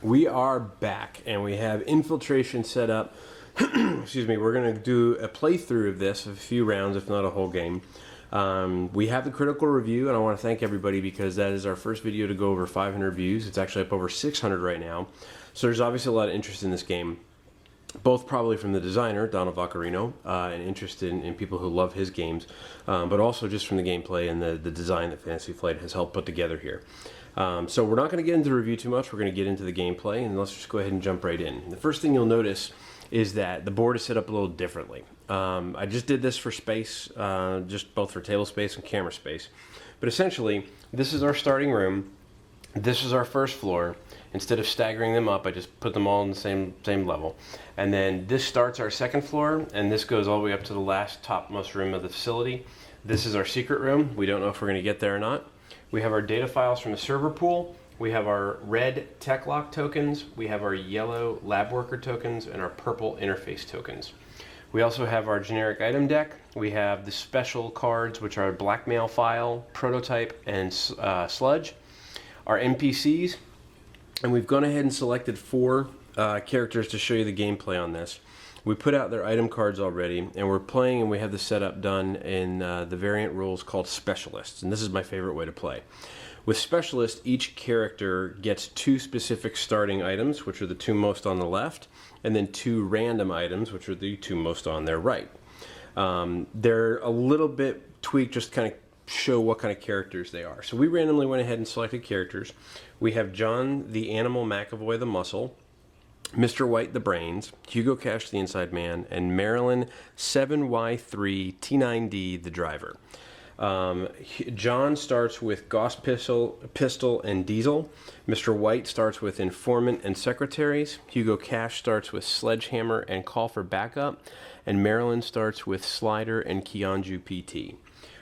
We are back and we have Infiltration set up. Excuse me, we're going to do a playthrough of this, a few rounds, if not a whole game. We have the critical review, and I want to thank everybody because that is our first video to go over 500 views. It's actually up over 600 right now. So there's obviously a lot of interest in this game, both probably from the designer, Donald Vaccarino, and interest in people who love his games, but also just from the gameplay and the design that Fantasy Flight has helped put together here. So we're not going to get into the review too much. We're going to get into the gameplay, and let's just go ahead and jump right in. The first thing you'll notice is that the board is set up a little differently. I just did this for space, just both for table space and camera space. But essentially, this is our starting room. This is our first floor. Instead of staggering them up, I just put them all in the same level. And then this starts our second floor, and this goes all the way up to the last topmost room of the facility. This is our secret room. We don't know if we're going to get there or not. We have our data files from the server pool. We have our red tech lock tokens. We have our yellow lab worker tokens and our purple interface tokens. We also have our generic item deck. We have the special cards, which are blackmail file, prototype, and sludge. Our NPCs. And we've gone ahead and selected 4 characters to show you the gameplay on this. We put out their item cards already, and we're playing, and we have the setup done in the variant rules called Specialists, and this is my favorite way to play. With Specialist, each character gets 2 specific starting items, which are the 2 most on the left, and then 2 random items, which are the 2 most on their right. They're a little bit tweaked just to kind of show what kind of characters they are. So we randomly went ahead and selected characters. We have John the Animal McAvoy the Muscle, Mr. White the Brains, Hugo Cash the Inside Man, and Marilyn 7Y3T9D the Driver. John starts with Gauss Pistol and Diesel. Mr. White starts with Informant and Secretaries. Hugo Cash starts with Sledgehammer and Call for Backup. And Marilyn starts with Slider and Keonju PT.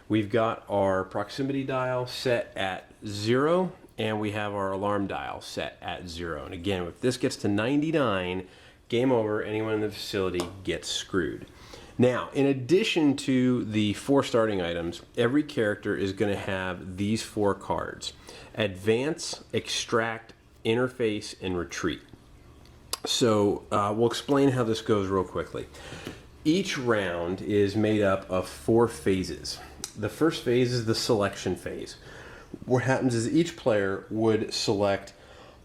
We've got our proximity dial set at 0. And we have our alarm dial set at 0. And again, if this gets to 99, game over, anyone in the facility gets screwed. Now, in addition to the 4 starting items, every character is going to have these 4 cards: Advance, Extract, Interface, and Retreat. So we'll explain how this goes real quickly. Each round is made up of 4 phases. The first phase is the selection phase. What happens is each player would select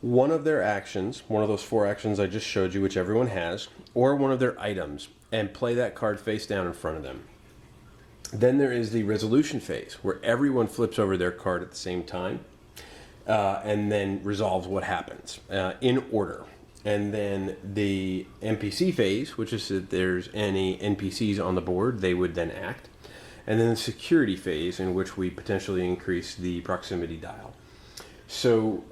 one of their actions, one of those 4 actions I just showed you, which everyone has, or one of their items, and play that card face down in front of them. Then there is the resolution phase, where everyone flips over their card at the same time, and then resolves what happens in order. And then the NPC phase, which is if there's any NPCs on the board, they would then act. And then the security phase, in which we potentially increase the proximity dial. So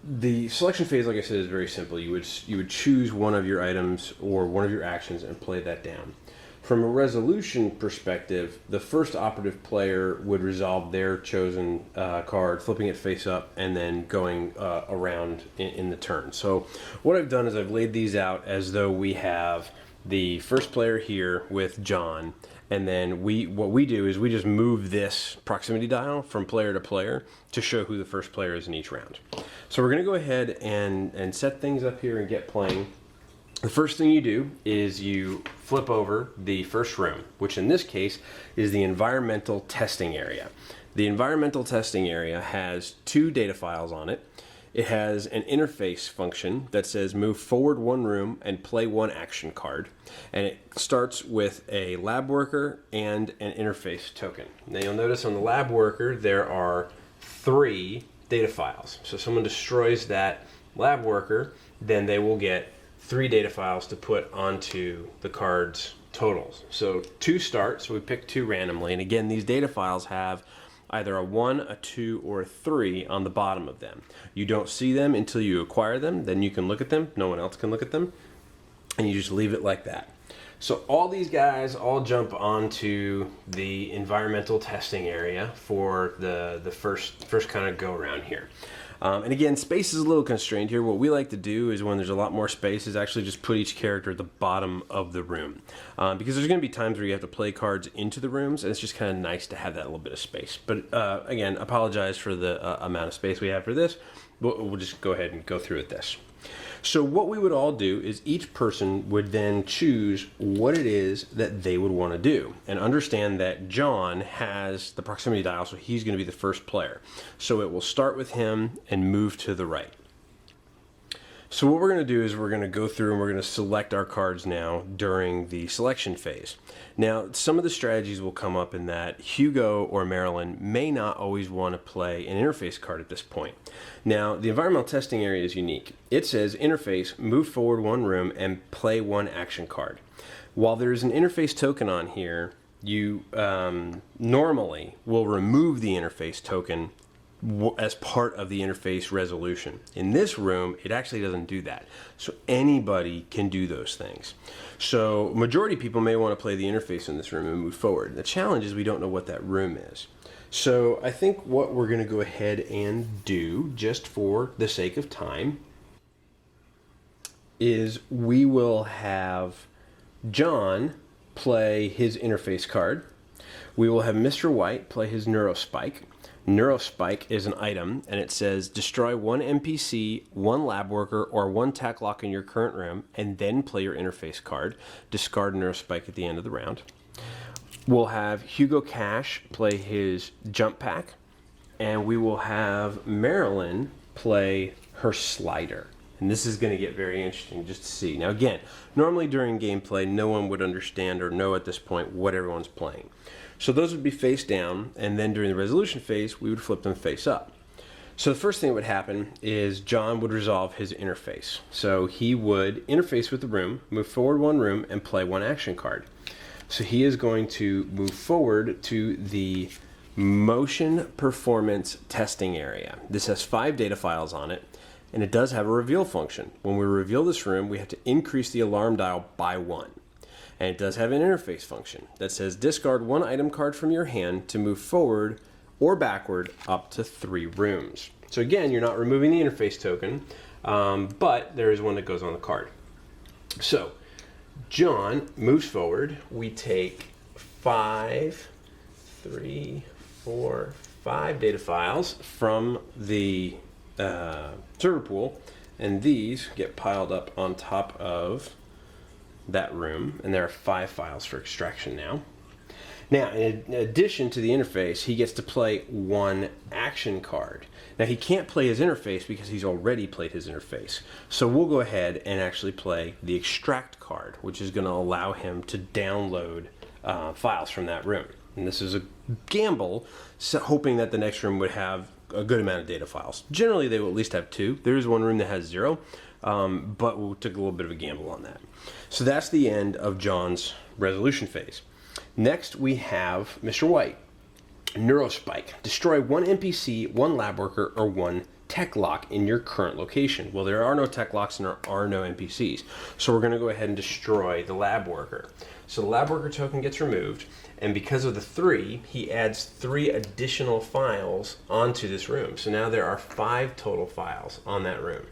the selection phase, like I said, is very simple. You would choose one of your items or one of your actions and play that down. From a resolution perspective, the first operative player would resolve their chosen card, flipping it face up, and then going around in the turn. So what I've done is I've laid these out as though we have the first player here with John, and then what we do is we just move this proximity dial from player to player to show who the first player is in each round. So we're going to go ahead and set things up here and get playing. The first thing you do is you flip over the first room, which in this case is the environmental testing area. The environmental testing area has 2 data files on it. It has an interface function that says move forward 1 room and play 1 action card. And it starts with a lab worker and an interface token. Now you'll notice on the lab worker there are 3 data files. So if someone destroys that lab worker, then they will get 3 data files to put onto the card's totals. So 2 start, so we pick 2 randomly. And again, these data files have either a 1, a 2, or a 3 on the bottom of them. You don't see them until you acquire them, then you can look at them, no one else can look at them, and you just leave it like that. So all these guys all jump onto the environmental testing area for the first kind of go around here. And again, space is a little constrained here. What we like to do is when there's a lot more space is actually just put each character at the bottom of the room. Because there's going to be times where you have to play cards into the rooms, and it's just kind of nice to have that little bit of space. But again, apologize for the amount of space we have for this. We'll just go ahead and go through with this. So what we would all do is each person would then choose what it is that they would want to do, and understand that John has the proximity dial, so he's going to be the first player. So it will start with him and move to the right. So what we're going to do is we're going to go through and we're going to select our cards now during the selection phase. Now, some of the strategies will come up in that Hugo or Marilyn may not always want to play an interface card at this point. Now, the environmental testing area is unique. It says interface, move forward 1 room and play 1 action card. While there's an interface token on here, you normally will remove the interface token as part of the interface resolution. In this room, it actually doesn't do that. So anybody can do those things. So majority of people may want to play the interface in this room and move forward. The challenge is we don't know what that room is. So I think what we're going to go ahead and do, just for the sake of time, is we will have John play his interface card. We will have Mr. White play his Neurospike. Neurospike is an item, and it says destroy 1 NPC, 1 lab worker, or 1 tech lock in your current room, and then play your interface card. Discard Neurospike at the end of the round. We'll have Hugo Cash play his jump pack, and we will have Marilyn play her slider. And this is going to get very interesting just to see. Now again, normally during gameplay, no one would understand or know at this point what everyone's playing. So those would be face down, and then during the resolution phase, we would flip them face up. So the first thing that would happen is John would resolve his interface. So he would interface with the room, move forward 1 room, and play 1 action card. So he is going to move forward to the motion performance testing area. This has 5 data files on it, and it does have a reveal function. When we reveal this room, we have to increase the alarm dial by 1. And it does have an interface function that says discard 1 item card from your hand to move forward or backward up to 3 rooms. So again, you're not removing the interface token, but there is one that goes on the card. So John moves forward. We take 5 data files from the server pool, and these get piled up on top of that room, and there are 5 files for extraction now. Now, in addition to the interface, he gets to play 1 action card. Now, he can't play his interface because he's already played his interface. So we'll go ahead and actually play the extract card, which is going to allow him to download files from that room. And this is a gamble, so hoping that the next room would have a good amount of data files. Generally, they will at least have 2. There is one room that has 0, but we took a little bit of a gamble on that. So that's the end of John's resolution phase. Next, we have Mr. White. Neurospike. Destroy 1 NPC, 1 lab worker, or 1 tech lock in your current location. Well, there are no tech locks and there are no NPCs. So we're going to go ahead and destroy the lab worker. So the lab worker token gets removed, and because of the 3, he adds 3 additional files onto this room. So now there are 5 total files on that room.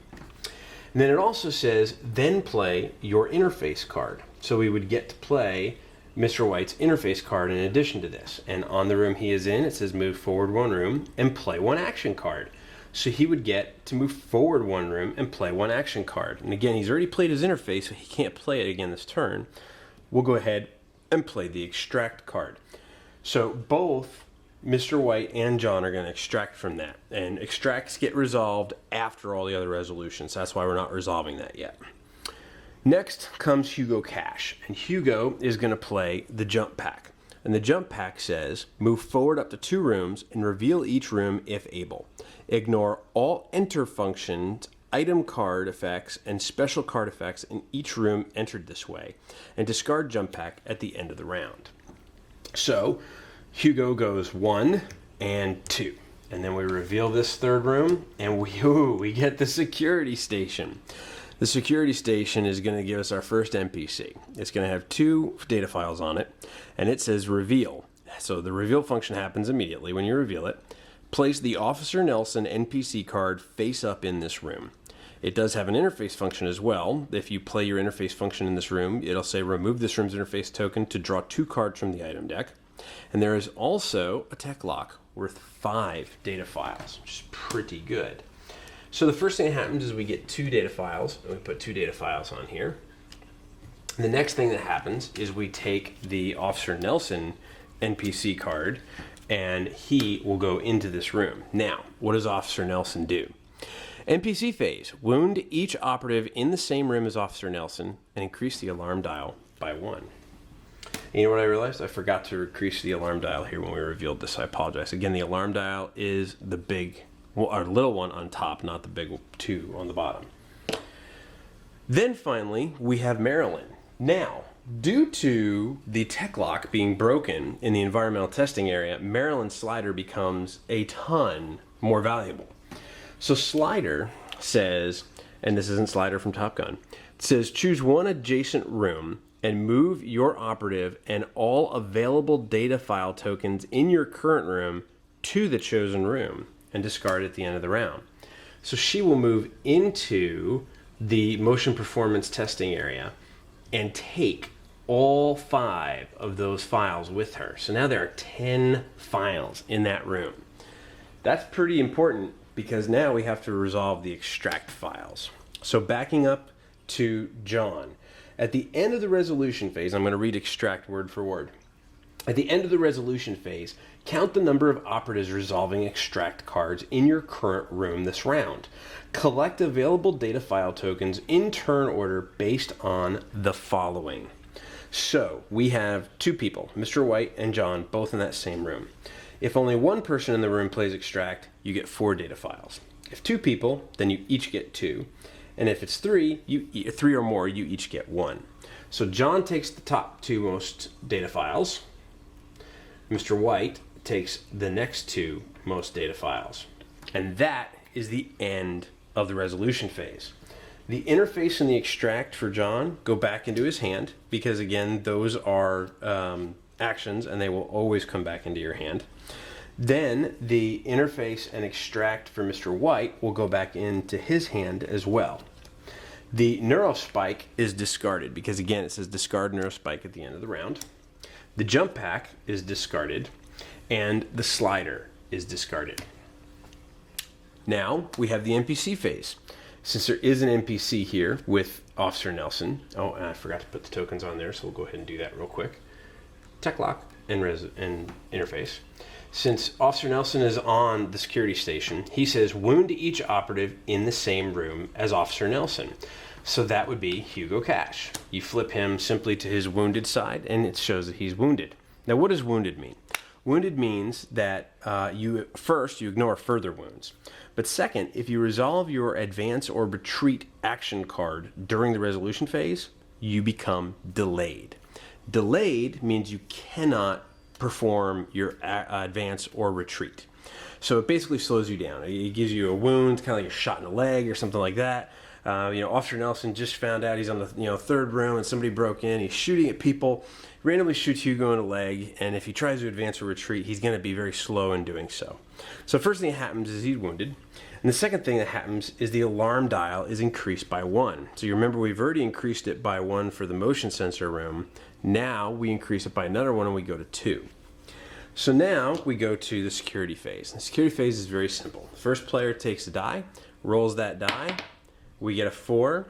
And then it also says, then play your interface card. So we would get to play Mr. White's interface card in addition to this. And on the room he is in, it says move forward 1 room and play 1 action card. So he would get to move forward 1 room and play 1 action card. And again, he's already played his interface, so he can't play it again this turn. We'll go ahead and play the extract card. So both Mr. White and John are going to extract from that. And extracts get resolved after all the other resolutions. That's why we're not resolving that yet. Next comes Hugo Cash. And Hugo is going to play the jump pack. And the jump pack says, move forward up to 2 rooms and reveal each room if able. Ignore all enter functions, item card effects, and special card effects in each room entered this way. And discard jump pack at the end of the round. So Hugo goes 1 and 2. And then we reveal this 3rd room, and we get the security station. The security station is going to give us our first NPC. It's going to have 2 data files on it, and it says reveal. So the reveal function happens immediately when you reveal it. Place the Officer Nelson NPC card face up in this room. It does have an interface function as well. If you play your interface function in this room, it'll say remove this room's interface token to draw 2 cards from the item deck. And there is also a tech lock worth 5 data files, which is pretty good. So the first thing that happens is we get 2 data files, and we put 2 data files on here. The next thing that happens is we take the Officer Nelson NPC card, and he will go into this room. Now, what does Officer Nelson do? NPC phase. Wound each operative in the same room as Officer Nelson and increase the alarm dial by 1. And you know what I realized? I forgot to increase the alarm dial here when we revealed this. I apologize. Again, the alarm dial is the big, well, our little one on top, not the big 2 on the bottom. Then finally, we have Marilyn. Now, due to the tech lock being broken in the environmental testing area, Marilyn's slider becomes a ton more valuable. So slider says, and this isn't slider from Top Gun, it says choose one adjacent room and move your operative and all available data file tokens in your current room to the chosen room and discard at the end of the round. So she will move into the motion performance testing area and take all 5 of those files with her. So now there are 10 files in that room. That's pretty important because now we have to resolve the extract files. So backing up to John, at the end of the resolution phase, I'm going to read extract word for word. At the end of the resolution phase, count the number of operatives resolving extract cards in your current room this round. Collect available data file tokens in turn order based on the following. So we have 2 people, Mr. White and John, both in that same room. If only one person in the room plays extract, you get 4 data files. If 2 people, then you each get 2. And if it's 3 or more, you each get 1. So John takes the top 2 most data files. Mr. White takes the next 2 most data files. And that is the end of the resolution phase. The interface and the extract for John go back into his hand because, again, those are actions and they will always come back into your hand. Then the interface and extract for Mr. White will go back into his hand as well. The neurospike is discarded because, again, it says discard neurospike at the end of the round. The jump pack is discarded and the slider is discarded. Now we have the NPC phase. Since there is an NPC here with Officer Nelson, oh, and I forgot to put the tokens on there, so we'll go ahead and do that real quick. Tech lock and interface. Since Officer Nelson is on the security station, he says wound each operative in the same room as Officer Nelson. So that would be Hugo Cash. You flip him simply to his wounded side and it shows that he's wounded. Now what does wounded mean? Wounded means that you ignore further wounds. But second, if you resolve your advance or retreat action card during the resolution phase, you become delayed. Delayed means you cannot perform your advance or retreat. So it basically slows you down. It gives you a wound, kind of like a shot in the leg or something like that. Officer Nelson just found out he's on the 3rd room and somebody broke in. He's shooting at people, randomly shoots Hugo in the leg, and if he tries to advance or retreat, he's going to be very slow in doing so. So first thing that happens is he's wounded. And the second thing that happens is the alarm dial is increased by 1. So you remember we've already increased it by 1 for the motion sensor room. Now we increase it by another 1 and we go to 2. So now we go to the security phase. The security phase is very simple. The first player takes a die, rolls that die, we get a 4.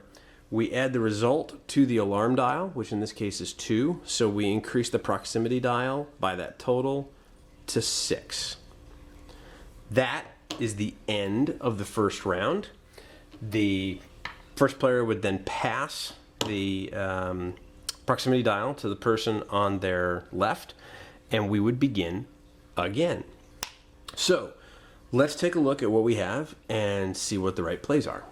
We add the result to the alarm dial, which in this case is 2. So we increase the proximity dial by that total to 6. That is the end of the first round. The first player would then pass the proximity dial to the person on their left, and we would begin again. So let's take a look at what we have and see what the right plays are.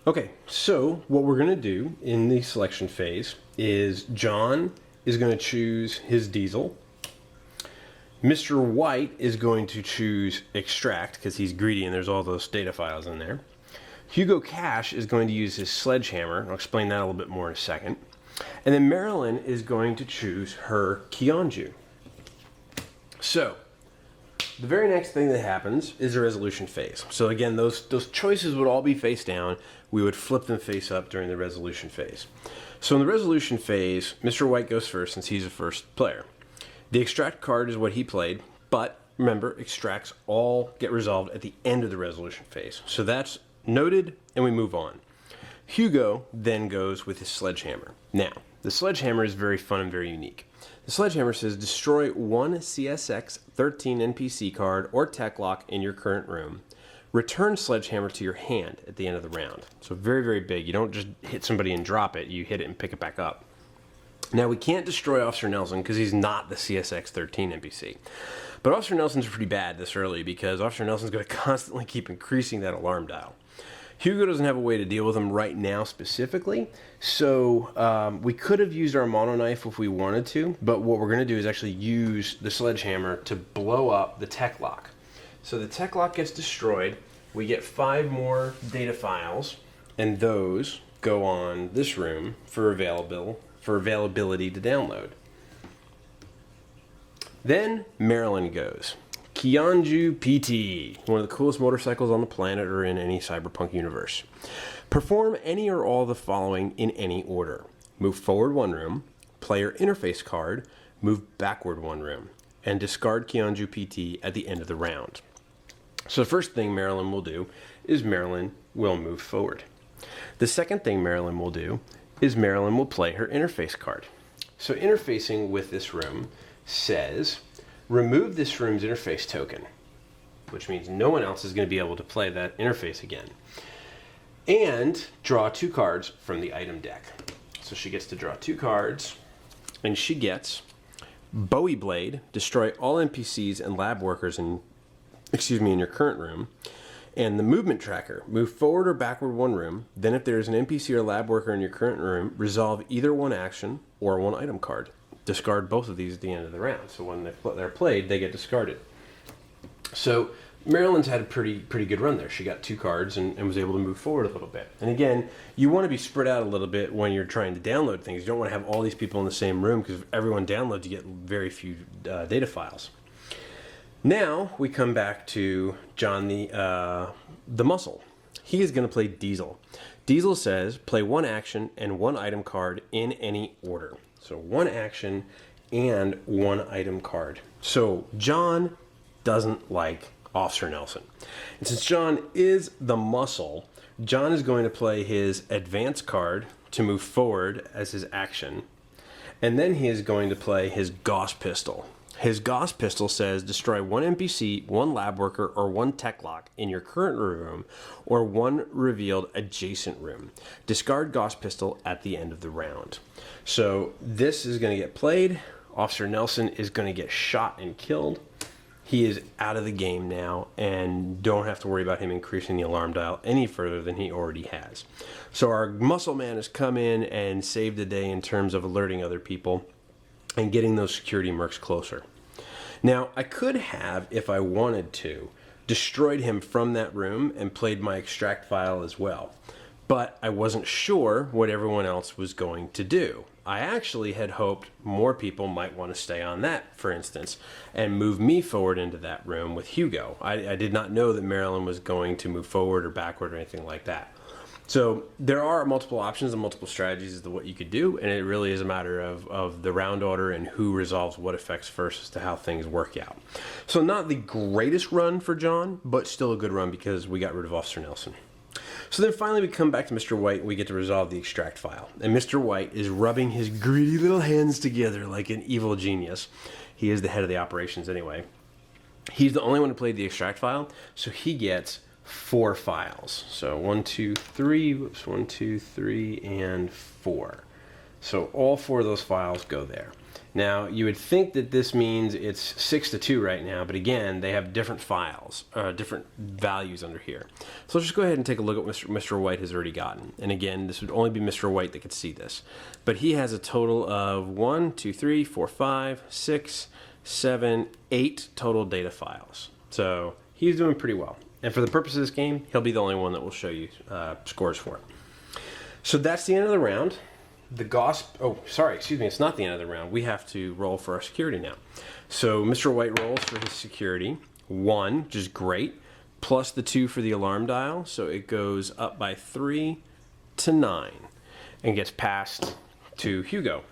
Okay, so what we're going to do in the selection phase is John is going to choose his diesel. Mr. White is going to choose extract because he's greedy and there's all those data files in there. Hugo Cash is going to use his sledgehammer. I'll explain that a little bit more in a second. And then Marilyn is going to choose her Kionju. So the very next thing that happens is the resolution phase. So again, those choices would all be face down. We would flip them face up during the resolution phase. So in the resolution phase, Mr. White goes first since he's the first player. The extract card is what he played, but remember, extracts all get resolved at the end of the resolution phase. So that's noted, and we move on. Hugo then goes with his sledgehammer. Now, the sledgehammer is very fun and very unique. The sledgehammer says destroy one CSX 13 NPC card or tech lock in your current room. Return sledgehammer to your hand at the end of the round. So very, very big. You don't just hit somebody and drop it. You hit it and pick it back up. Now, we can't destroy Officer Nelson because he's not the CSX 13 NPC. But Officer Nelson's pretty bad this early because Officer Nelson's going to constantly keep increasing that alarm dial. Hugo doesn't have a way to deal with him right now specifically, so we could have used our mono knife if we wanted to, but what we're going to do is actually use the sledgehammer to blow up the tech lock. So the tech lock gets destroyed, we get 5 more data files, and those go on this room for availability to download. Then Marilyn goes. Keonju PT, one of the coolest motorcycles on the planet or in any cyberpunk universe. Perform any or all of the following in any order. Move forward 1 room, player interface card, move backward 1 room, and discard Keonju PT at the end of the round. So the first thing Marilyn will do is Marilyn will move forward. The second thing Marilyn will do is Marilyn will play her interface card. So interfacing with this room says remove this room's interface token, which means no one else is going to be able to play that interface again. And draw 2 cards from the item deck. So she gets to draw 2 cards, and she gets Bowie Blade, destroy all NPCs and lab workers in your current room, and the movement tracker, move forward or backward 1 room, then if there is an NPC or lab worker in your current room, resolve either 1 action or 1 item card. Discard both of these at the end of the round. So when they're played, they get discarded. So Marilyn's had a pretty good run there. She got 2 cards and was able to move forward a little bit. And again, you want to be spread out a little bit when you're trying to download things. You don't want to have all these people in the same room because if everyone downloads, you get very few data files. Now we come back to John the Muscle. He is going to play Diesel. Diesel says play 1 action and 1 item card in any order. So 1 action and 1 item card. So John doesn't like Officer Nelson. And since John is the muscle, John is going to play his advance card to move forward as his action. And then he is going to play his Gauss pistol. His Gauss pistol says destroy 1 NPC, 1 lab worker, or 1 tech lock in your current room or 1 revealed adjacent room. Discard Gauss pistol at the end of the round. So this is going to get played. Officer Nelson is going to get shot and killed. He is out of the game now and don't have to worry about him increasing the alarm dial any further than he already has. So our muscle man has come in and saved the day in terms of alerting other people and getting those security mercs closer. Now, I could have, if I wanted to, destroyed him from that room and played my extract file as well. But I wasn't sure what everyone else was going to do. I actually had hoped more people might want to stay on that, for instance, and move me forward into that room with Hugo. I did not know that Marilyn was going to move forward or backward or anything like that. So there are multiple options and multiple strategies as to what you could do, and it really is a matter of the round order and who resolves what effects first as to how things work out. So not the greatest run for John, but still a good run because we got rid of Officer Nelson. So then finally we come back to Mr. White and we get to resolve the extract file. And Mr. White is rubbing his greedy little hands together like an evil genius. He is the head of the operations anyway. He's the only one who played the extract file, so he gets 4 files. So 1, 2, 3, whoops, 1, 2, 3, and 4. So all 4 of those files go there. Now, you would think that this means it's 6-2 right now, but again, they have different files, different values under here. So let's just go ahead and take a look at what Mr. White has already gotten. And again, this would only be Mr. White that could see this. But he has a total of 1, 2, 3, 4, 5, 6, 7, 8 total data files. So he's doing pretty well. And for the purpose of this game, he'll be the only one that will show you scores for it. So that's the end of the round. The Gauss, it's not the end of the round. We have to roll for our security now. So Mr. White rolls for his security. 1, which is great, plus the 2 for the alarm dial, so it goes up by 3 to 9 and gets passed to Hugo.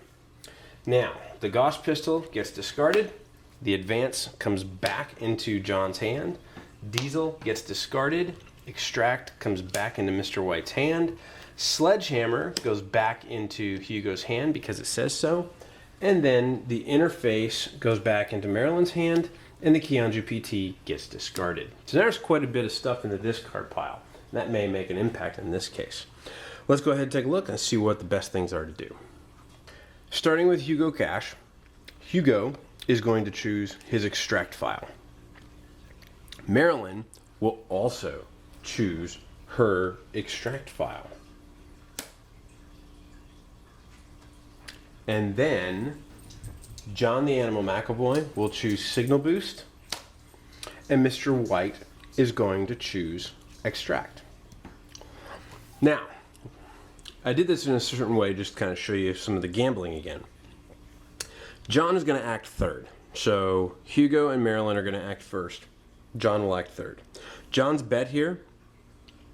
Now, the Gauss pistol gets discarded. The advance comes back into John's hand. Diesel gets discarded. Extract comes back into Mr. White's hand. Sledgehammer goes back into Hugo's hand because it says so. And then the interface goes back into Marilyn's hand, and the Keonju PT gets discarded. So there's quite a bit of stuff in the discard pile. That may make an impact in this case. Let's go ahead and take a look and see what the best things are to do. Starting with Hugo Cash, Hugo is going to choose his extract file. Marilyn will also choose her extract file. And then John the Animal McAvoy will choose Signal Boost, and Mr. White is going to choose Extract. Now, I did this in a certain way just to kind of show you some of the gambling again. John is going to act third. So Hugo and Marilyn are going to act first. John will act third. John's bet here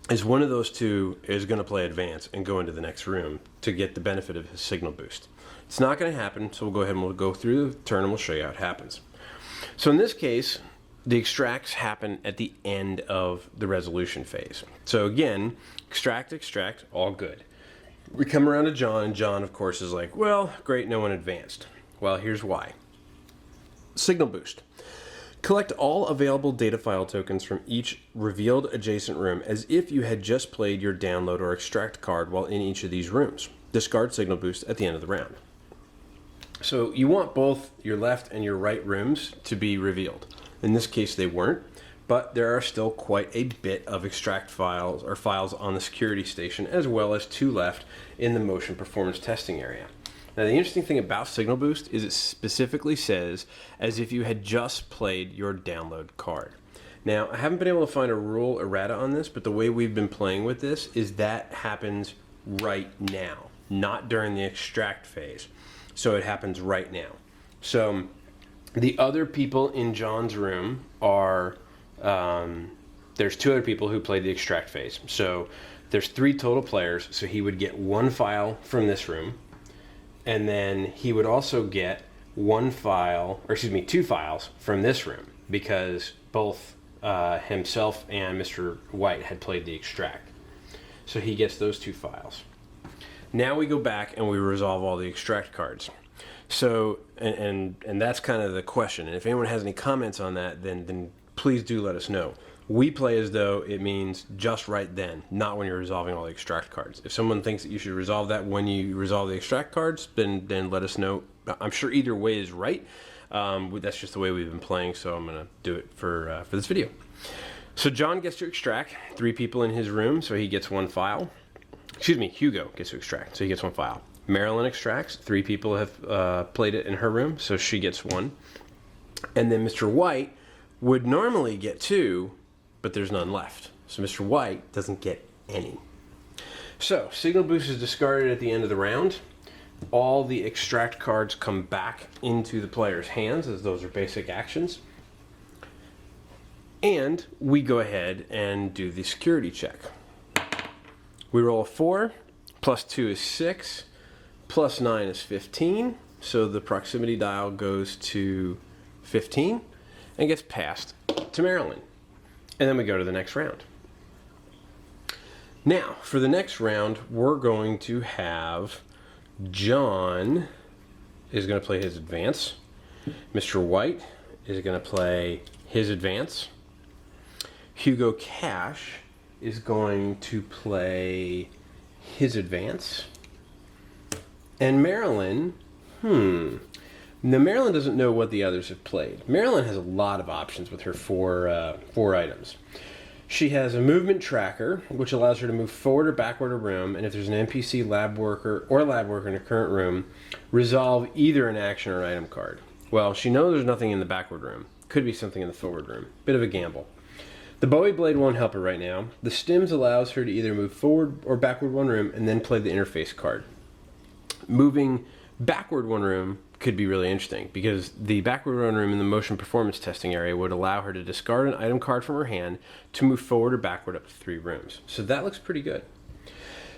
is one of those two is going to play advance and go into the next room to get the benefit of his signal boost. It's not going to happen, so we'll go ahead and we'll go through the turn and we'll show you how it happens. So in this case, the extracts happen at the end of the resolution phase. So again, extract, all good. We come around to John, and John, of course, is like, well, great, no one advanced. Well, here's why. Signal boost. Collect all available data file tokens from each revealed adjacent room as if you had just played your download or extract card while in each of these rooms. Discard signal boost at the end of the round. So you want both your left and your right rooms to be revealed. In this case, they weren't, but there are still quite a bit of extract files or files on the security station, as well as 2 left in the motion performance testing area. Now, the interesting thing about Signal Boost is it specifically says as if you had just played your download card. Now, I haven't been able to find a rule errata on this, but the way we've been playing with this is that happens right now, not during the extract phase. So it happens right now. So the other people in John's room are, there's 2 other people who played the extract phase. So there's 3 total players, so he would get 1 file from this room. And then he would also get 2 files from this room because both himself and Mr. White had played the extract. So he gets those 2 files. Now we go back and we resolve all the extract cards. So, and that's kind of the question. And if anyone has any comments on that, then please do let us know. We play as though it means just right then, not when you're resolving all the extract cards. If someone thinks that you should resolve that when you resolve the extract cards, then let us know. I'm sure either way is right. That's just the way we've been playing, so I'm going to do it for this video. So John gets to extract 3 people in his room, so he gets 1 file. Excuse me, Hugo gets to extract, so he gets 1 file. Marilyn extracts. 3 people have played it in her room, so she gets 1. And then Mr. White would normally get 2, but there's none left. So Mr. White doesn't get any. So Signal Boost is discarded at the end of the round. All the extract cards come back into the player's hands, as those are basic actions. And we go ahead and do the security check. We roll a 4, plus 2 is 6, plus 9 is 15. So the proximity dial goes to 15 and gets passed to Marilyn. And then we go to the next round. Now, for the next round, we're going to have John is going to play his advance. Mr. White is going to play his advance. Hugo Cash is going to play his advance. And Marilyn, Now, Marilyn doesn't know what the others have played. Marilyn has a lot of options with her 4 items. She has a movement tracker, which allows her to move forward or backward a room, and if there's an NPC, lab worker, or lab worker in a current room, resolve either an action or item card. Well, she knows there's nothing in the backward room. Could be something in the forward room. Bit of a gamble. The Bowie Blade won't help her right now. The Stims allows her to either move forward or backward 1 room and then play the interface card. Moving backward 1 room could be really interesting because the backward run room in the motion performance testing area would allow her to discard an item card from her hand to move forward or backward up to 3 rooms. So that looks pretty good.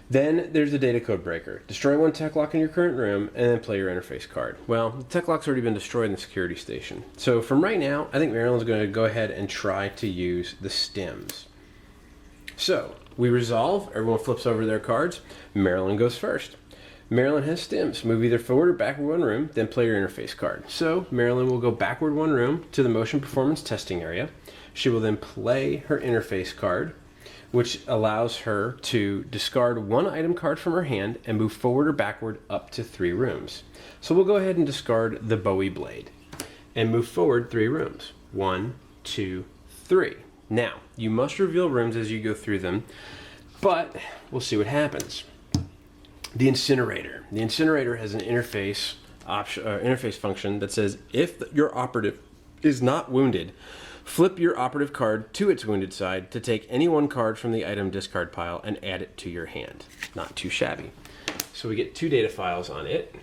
Then there's the data code breaker. Destroy one tech lock in your current room and then play your interface card. Well, the tech lock's already been destroyed in the security station. So from right now, I think Marilyn's going to go ahead and try to use the stims. So we resolve, everyone flips over their cards. Marilyn goes first. Marilyn has stims. Move either forward or backward 1 room, then play your interface card. So Marilyn will go backward 1 room to the motion performance testing area. She will then play her interface card, which allows her to discard 1 item card from her hand and move forward or backward up to 3 rooms. So we'll go ahead and discard the Bowie blade and move forward 3 rooms. 1, 2, 3. Now, you must reveal rooms as you go through them, but we'll see what happens. The incinerator. The incinerator has an interface function that says if your operative is not wounded, flip your operative card to its wounded side to take any 1 card from the item discard pile and add it to your hand. Not too shabby. So we get 2 data files on it.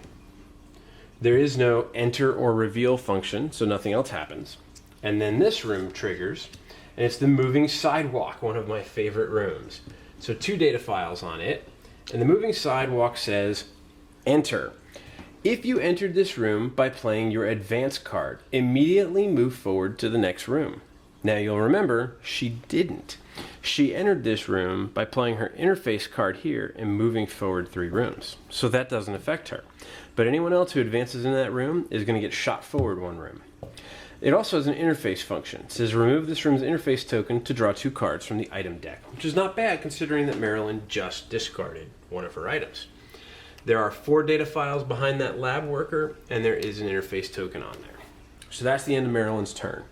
There is no enter or reveal function, so nothing else happens. And then this room triggers, and it's the moving sidewalk, one of my favorite rooms. So 2 data files on it. And the moving sidewalk says, enter. If you entered this room by playing your advance card, immediately move forward to the next room. Now you'll remember, she didn't. She entered this room by playing her interface card here and moving forward 3 rooms. So that doesn't affect her. But anyone else who advances in that room is going to get shot forward 1 room. It also has an interface function. It says remove this room's interface token to draw 2 cards from the item deck, which is not bad considering that Marilyn just discarded 1 of her items. There are 4 data files behind that lab worker, and there is an interface token on there. So that's the end of Marilyn's turn.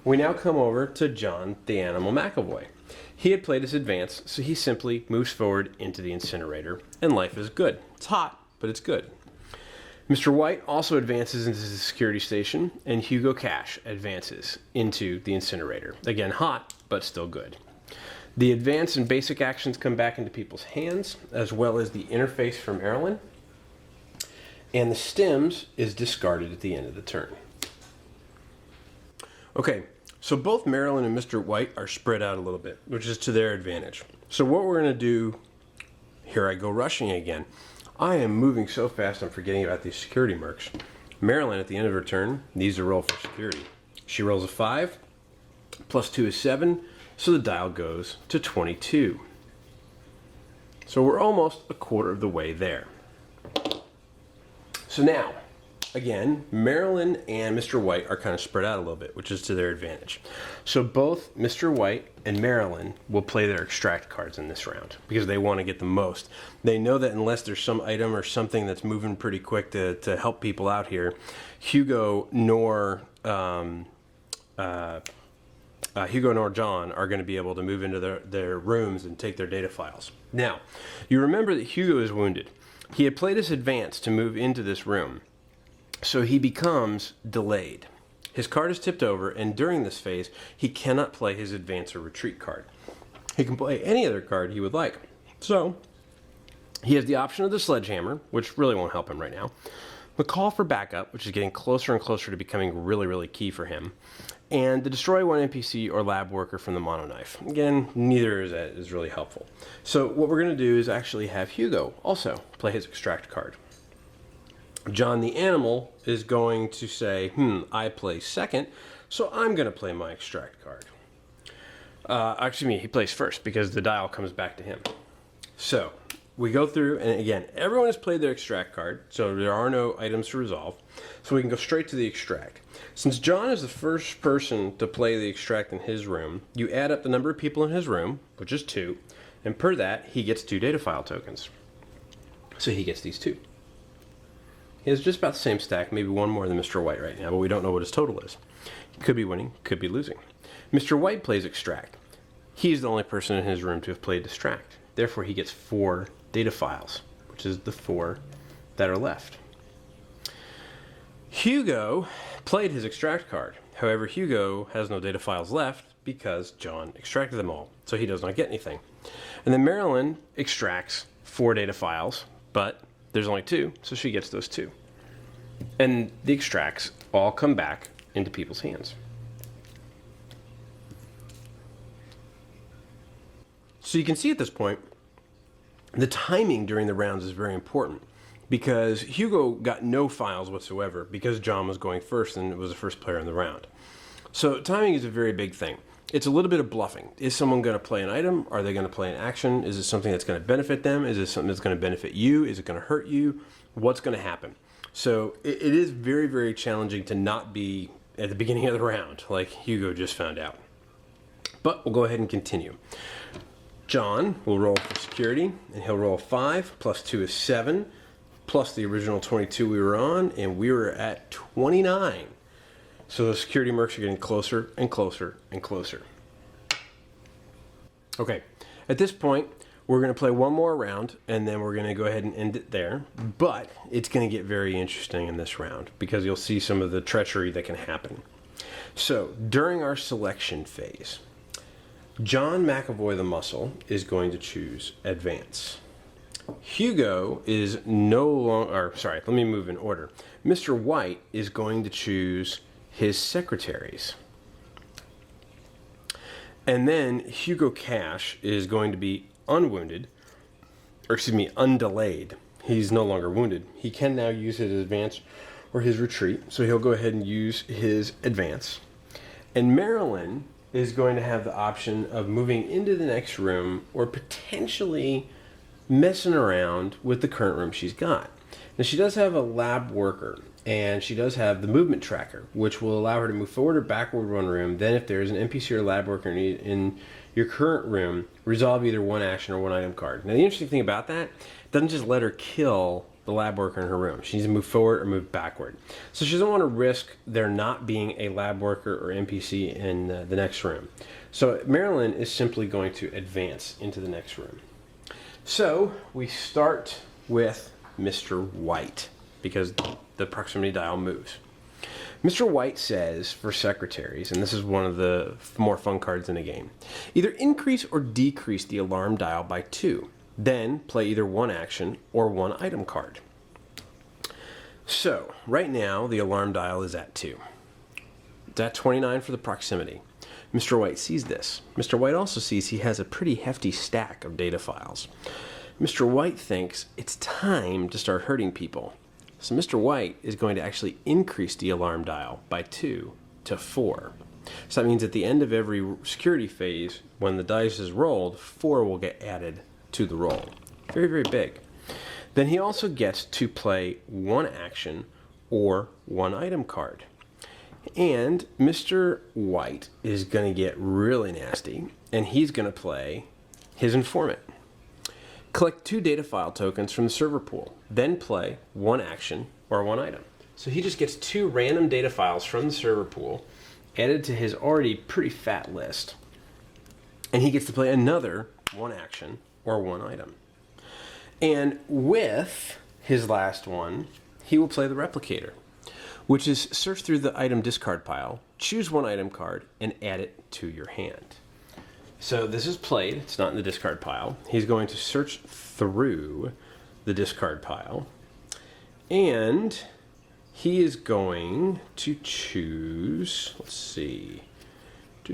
We now come over to John the Animal McAvoy. He had played his advance, so he simply moves forward into the incinerator, and life is good. It's hot, but it's good. Mr. White also advances into the security station, and Hugo Cash advances into the incinerator. Again, hot, but still good. The advance and basic actions come back into people's hands, as well as the interface for Marilyn. And the stims is discarded at the end of the turn. Okay, so both Marilyn and Mr. White are spread out a little bit, which is to their advantage. So what we're going to do, here I go rushing again. I am moving so fast I'm forgetting about these security mercs. Marilyn, at the end of her turn, needs to roll for security. She rolls a 5, plus 2 is 7, so the dial goes to 22. So we're almost a quarter of the way there. So now, again, Marilyn and Mr. White are kind of spread out a little bit, which is to their advantage. So both Mr. White and Marilyn will play their extract cards in this round because they want to get the most. They know that unless there's some item or something that's moving pretty quick to help people out here, Hugo nor John are going to be able to move into their rooms and take their data files. Now, you remember that Hugo is wounded. He had played his advance to move into this room, so he becomes delayed. His card is tipped over, and during this phase, he cannot play his advance or retreat card. He can play any other card he would like. So, he has the option of the sledgehammer, which really won't help him right now, the call for backup, which is getting closer and closer to becoming really, really key for him, and the destroy one NPC or lab worker from the mono knife. Again, neither is really helpful. So what we're going to do is actually have Hugo also play his extract card. John the Animal is going to say, I play second, so I'm going to play my extract card. He plays first because the dial comes back to him. So we go through, and again, everyone has played their extract card, so there are no items to resolve. So we can go straight to the extract. Since John is the first person to play the extract in his room, you add up the number of people in his room, which is 2, and per that, he gets 2 data file tokens. So he gets these 2. He has just about the same stack, maybe 1 more than Mr. White right now, but we don't know what his total is. He could be winning, could be losing. Mr. White plays extract. He's the only person in his room to have played distract. Therefore, he gets 4 data files, which is the 4 that are left. Hugo played his extract card. However, Hugo has no data files left because John extracted them all, so he does not get anything. And then Marilyn extracts 4 data files, but there's only 2, so she gets those 2. And the extracts all come back into people's hands. So you can see at this point, the timing during the rounds is very important, because Hugo got no files whatsoever because John was going first and was the first player in the round. So timing is a very big thing. It's a little bit of bluffing. Is someone going to play an item? Are they going to play an action? Is it something that's going to benefit them? Is it something that's going to benefit you? Is it going to hurt you? What's going to happen? So it is very, very challenging to not be at the beginning of the round, like Hugo just found out. But we'll go ahead and continue. John will roll for security, and he'll roll 5, plus 2 is 7, plus the original 22 we were on, and we were at 29. So the security mercs are getting closer and closer and closer. Okay, at this point, we're going to play one more round, and then we're going to go ahead and end it there. But it's going to get very interesting in this round, because you'll see some of the treachery that can happen. So during our selection phase, John McAvoy the Muscle is going to choose Advance. Hugo is no longer, sorry, let me move in order. Mr. White is going to choose his Secretaries. And then Hugo Cash is going to be undelayed. He's no longer wounded. He can now use his Advance or his Retreat, so he'll go ahead and use his Advance. And Marilyn is going to have the option of moving into the next room or potentially messing around with the current room she's got. Now, she does have a lab worker, and she does have the movement tracker, which will allow her to move forward or backward one room. Then if there's an NPC or lab worker in your current room, resolve either one action or one item card. Now, the interesting thing about that, it doesn't just let her kill the lab worker in her room. She needs to move forward or move backward. So she doesn't want to risk there not being a lab worker or NPC in the next room. So Marilyn is simply going to advance into the next room. So we start with Mr. White, because the proximity dial moves. Mr. White says for Secretaries, and this is one of the more fun cards in the game, either increase or decrease the alarm dial by 2. Then play either one action or one item card. So right now the alarm dial is at 2. It's at 29 for the proximity. Mr. White sees this. Mr. White also sees he has a pretty hefty stack of data files. Mr. White thinks it's time to start hurting people. So Mr. White is going to actually increase the alarm dial by 2 to 4. So that means at the end of every security phase, when the dice is rolled, 4 will get added to the roll. Very, very big. Then he also gets to play one action or one item card. And Mr. White is going to get really nasty, and he's going to play his Informant. Collect 2 data file tokens from the server pool, then play one action or one item. So he just gets 2 random data files from the server pool added to his already pretty fat list, and he gets to play another one action or one item. And with his last one, he will play the Replicator, which is search through the item discard pile, choose one item card, and add it to your hand. So this is played, it's not in the discard pile. He's going to search through the discard pile, and he is going to choose, let's see, he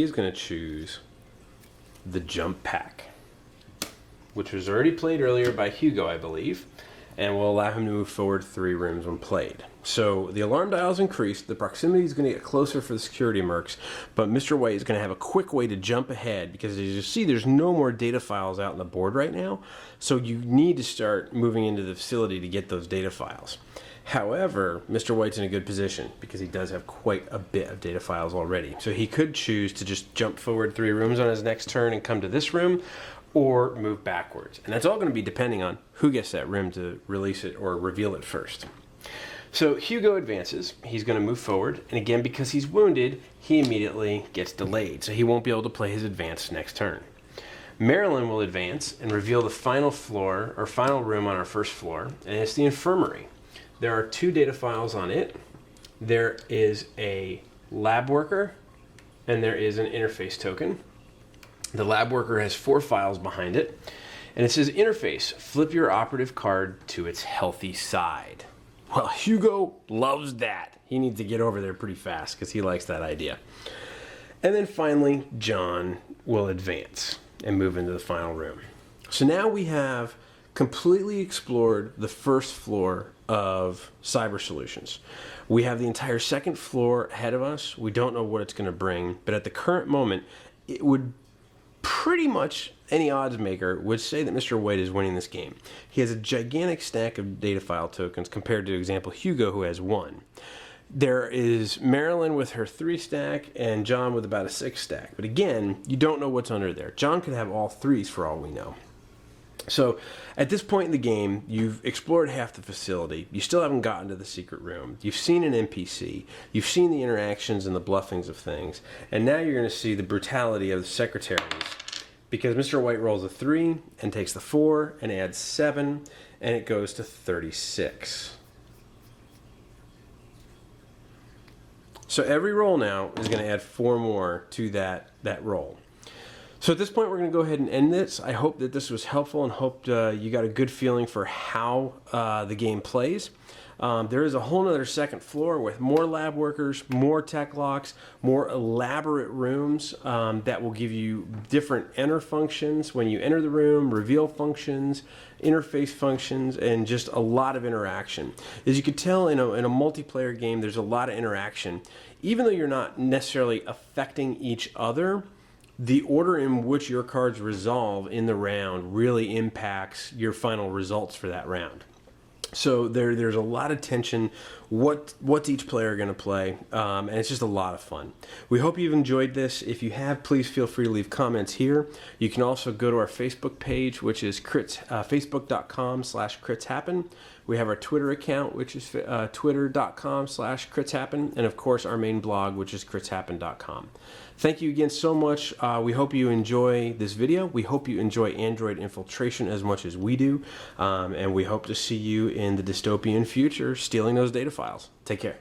is going to choose the Jump Pack, which was already played earlier by Hugo, I believe, and will allow him to move forward 3 rooms when played. So the alarm dial is increased, the proximity is going to get closer for the security mercs, but Mr. White is going to have a quick way to jump ahead, because as you see, there's no more data files out on the board right now, so you need to start moving into the facility to get those data files. However, Mr. White's in a good position because he does have quite a bit of data files already. So he could choose to just jump forward 3 rooms on his next turn and come to this room, or move backwards. And that's all going to be depending on who gets that room to release it or reveal it first. So Hugo advances. He's going to move forward. And again, because he's wounded, he immediately gets delayed. So he won't be able to play his advance next turn. Marilyn will advance and reveal the final floor, or final room on our first floor, and it's the infirmary. There are 2 data files on it. There is a lab worker, and there is an interface token. The lab worker has 4 files behind it, And it says interface, flip your operative card to its healthy side. Well, Hugo loves that. He needs to get over there pretty fast because he likes that idea. And then finally, John will advance and move into the final room. So now we have completely explored the first floor of Cyber Solutions. We have the entire second floor ahead of us. We don't know what it's going to bring, but at the current moment, it would pretty much any odds maker would say that Mr. White is winning this game. He has a gigantic stack of data file tokens compared to, example, Hugo, who has 1. There is Marilyn with her 3 stack and John with about a 6 stack. But again, you don't know what's under there. John could have all 3s for all we know. So at this point in the game, you've explored half the facility. You still haven't gotten to the secret room. You've seen an NPC. You've seen the interactions and the bluffings of things. And now you're going to see the brutality of the secretaries. Because Mr. White rolls a 3 and takes the 4 and adds 7, and it goes to 36. So every roll now is going to add 4 more to that roll. So at this point, we're going to go ahead and end this. I hope that this was helpful and hope you got a good feeling for how the game plays. There is a whole other second floor with more lab workers, more tech locks, more elaborate rooms that will give you different enter functions when you enter the room, reveal functions, interface functions, and just a lot of interaction. As you can tell in a multiplayer game, there's a lot of interaction. Even though you're not necessarily affecting each other, the order in which your cards resolve in the round really impacts your final results for that round. So there's a lot of tension. What's each player going to play? And it's just a lot of fun. We hope you've enjoyed this. If you have, please feel free to leave comments here. You can also go to our Facebook page, which is facebook.com/critshappen. We have our Twitter account, which is twitter.com/critshappen. And of course, our main blog, which is critshappen.com. Thank you again so much. We hope you enjoy this video. We hope you enjoy Android Infiltration as much as we do. And we hope to see you in the dystopian future stealing those data files. Take care.